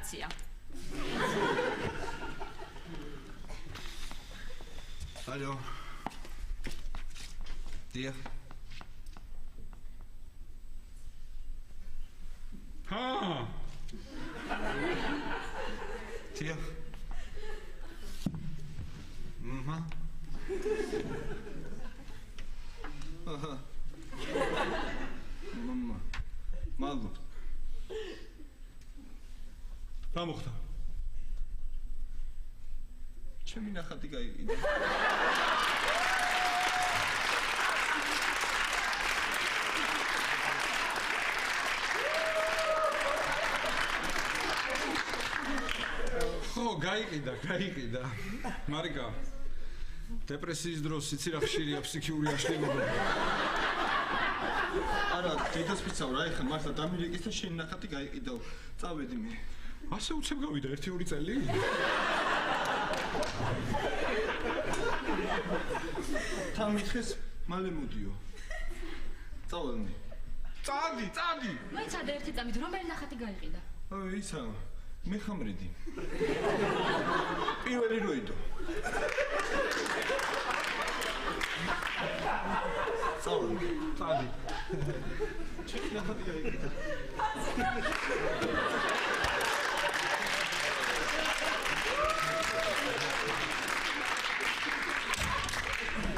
კაცია. ალო. დიახ. დიახ. Mama. Malum. რა მოხდა? ჩემი ნახატი გაიყიდა. ხო, გაიყიდა. მარიკა. დეპრესიის დროს იცი რა ხშირია ფსიქიური აშლილობა. არა, დედას ვიცავ რა, ეხლა მართლა დამირეკის და შენი ნახატი გაიყიდაო. წავედი მე. ასე უცებ გავიდა 1-2 წელი? თან მითხეს, მალე მოდიო. წავალ მე. წადი. მოიცადე ერთი წამით, რომელი ნახატი გაიყიდა? ისა, მე ხამრიდი. პირველი როიდო. წადი. ჩემი ნახატი გაიყიდა.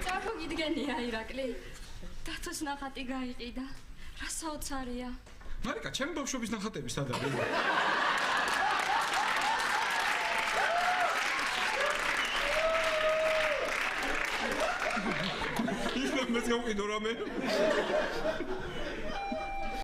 წაფო გიდგენია ირაკლი. დათოს ნახატი გაიყიდა. რა საოცარია. მარიკა, ჩემი ბავშვობის ნახატები სად არის? ის მე გავყიდო რამე.